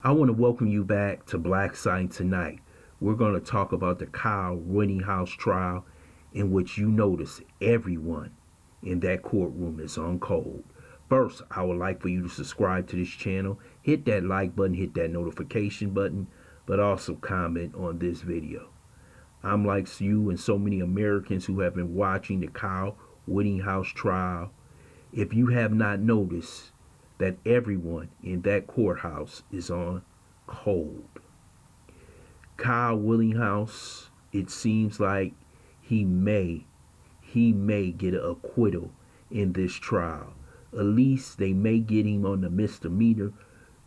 I want to welcome you back to Black Science Tonight. We're going to talk about the Kyle Rittenhouse trial, in which you notice everyone in that courtroom is on cold. First, I would like for you to subscribe to this channel, hit that like button, hit that notification button, but also comment on this video. I'm like you and so many Americans who have been watching the Kyle Rittenhouse trial. If you have not noticed that everyone in that courthouse is on cold. Kyle Rittenhouse, it seems like he may get an acquittal in this trial. At least they may get him on the misdemeanor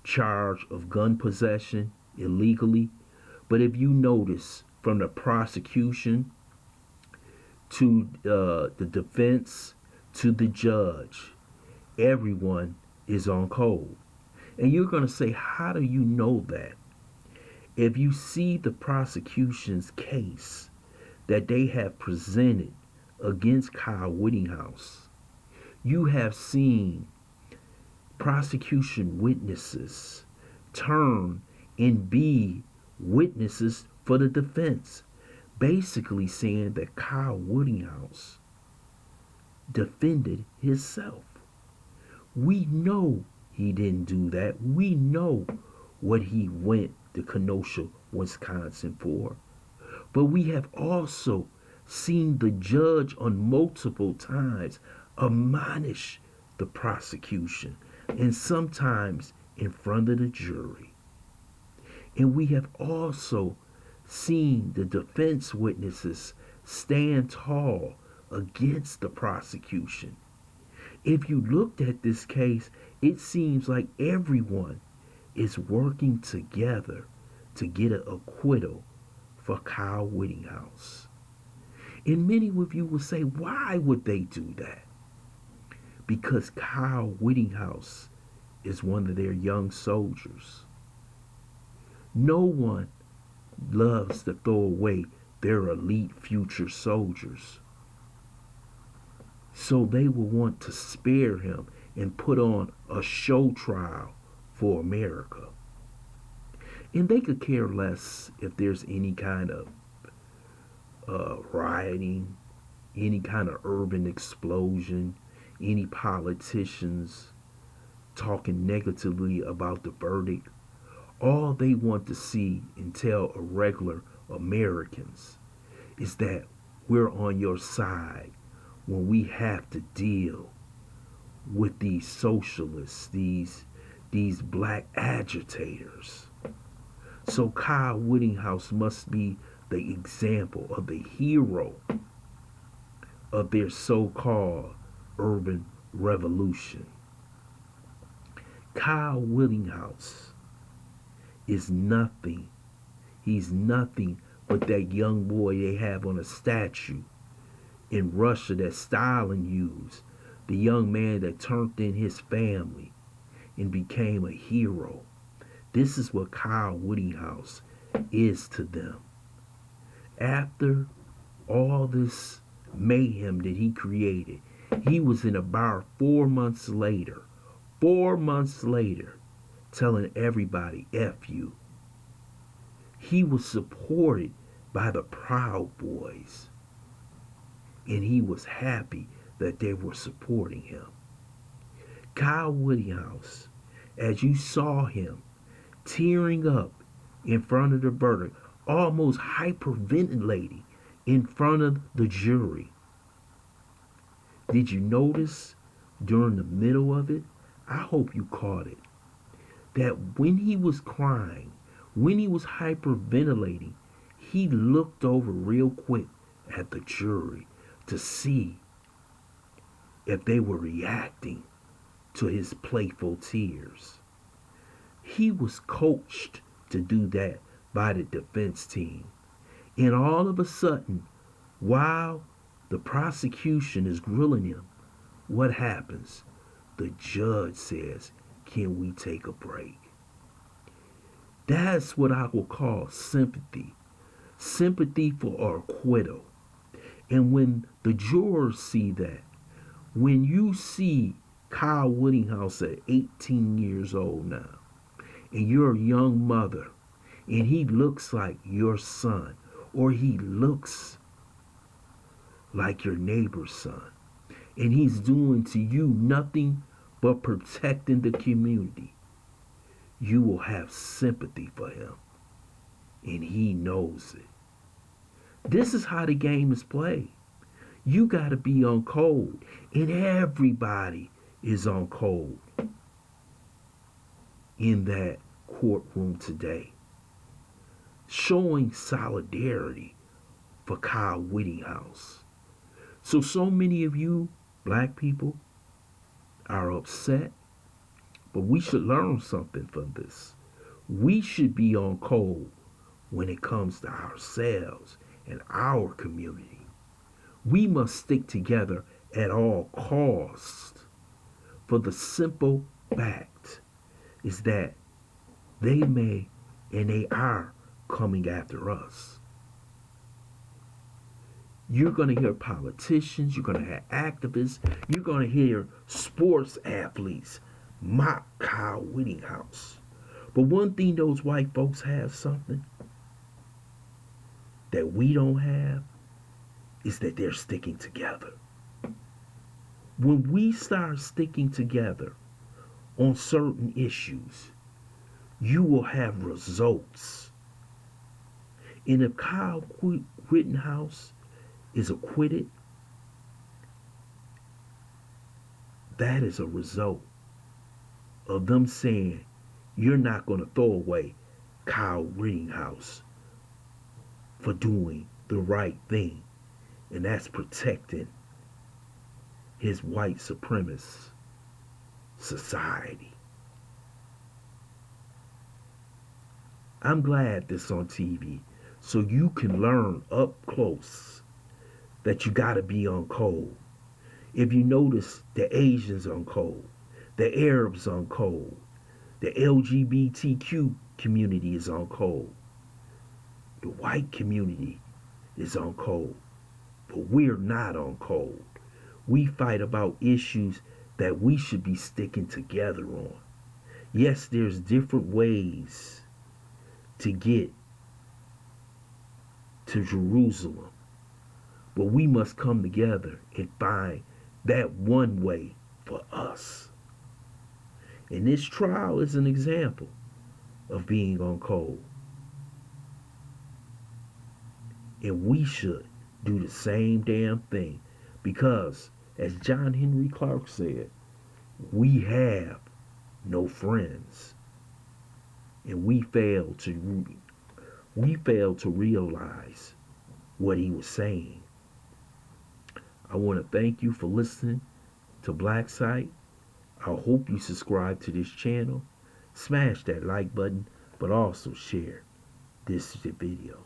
charge of gun possession illegally. But if you notice, from the prosecution to the defense to the judge, everyone is on cold. And you're going to say, how do you know that? If you see the prosecution's case that they have presented against Kyle Rittenhouse, you have seen prosecution witnesses turn and be witnesses for the defense, basically saying that Kyle Rittenhouse defended himself. We know he didn't do that. We know what he went to Kenosha, Wisconsin for. But we have also seen the judge on multiple times admonish the prosecution, and sometimes in front of the jury. And we have also seen the defense witnesses stand tall against the prosecution. If you looked at this case, it seems like everyone is working together to get an acquittal for Kyle Rittenhouse. And many of you will say, why would they do that? Because Kyle Rittenhouse is one of their young soldiers. No one loves to throw away their elite future soldiers. So they will want to spare him and put on a show trial for America. And they could care less if there's any kind of rioting, any kind of urban explosion, any politicians talking negatively about the verdict. All they want to see and tell regular Americans is that we're on your side when we have to deal with these socialists, these black agitators. So Kyle Rittenhouse must be the example of the hero of their so-called urban revolution. Kyle Rittenhouse is nothing. He's nothing but that young boy they have on a statue in Russia that Stalin used. The young man that turned in his family and became a hero. This is what Kyle Rittenhouse is to them. After all this mayhem that he created, he was in a bar 4 months later, telling everybody, F you. He was supported by the Proud Boys, and he was happy that they were supporting him. Kyle Rittenhouse, as you saw him tearing up in front of the verdict, almost hyperventilating in front of the jury. Did you notice during the middle of it? I hope you caught it. That when he was crying, when he was hyperventilating, he looked over real quick at the jury to see if they were reacting to his playful tears. He was coached to do that by the defense team. And all of a sudden, while the prosecution is grilling him, what happens? The judge says, can we take a break? That's what I will call sympathy. Sympathy for acquittal. And when the jurors see that, when you see Kyle Rittenhouse at 18 years old now, and you're a young mother and he looks like your son or he looks like your neighbor's son and he's doing to you nothing but protecting the community, you will have sympathy for him and he knows it. This is how the game is played. You got to be on code, and everybody is on code in that courtroom today, showing solidarity for Kyle Rittenhouse. So many of you black people are upset, but we should learn something from this. We should be on code when it comes to ourselves and our community. We must stick together at all costs for the simple fact is that they may and they are coming after us. You're going to hear politicians, you're going to have activists, you're going to hear sports athletes mock Kyle Rittenhouse. But one thing those white folks have something that we don't have is that they're sticking together. When we start sticking together on certain issues, you will have results. And if Kyle Rittenhouse is acquitted, that is a result of them saying, you're not going to throw away Kyle Rittenhouse for doing the right thing. And that's protecting his white supremacist society. I'm glad this on TV so you can learn up close that you got to be on code. If you notice, the Asians on code, the Arabs on code, the LGBTQ community is on code, the white community is on code, but we're not on code. We fight about issues that we should be sticking together on. Yes, there's different ways to get to Jerusalem, but we must come together and find that one way for us. And this trial is an example of being on code. And we should do the same damn thing because, as John Henry Clark said, we have no friends. And we fail to realize what he was saying. I want to thank you for listening to Black Site. I hope you subscribe to this channel. Smash that like button, but also share this video.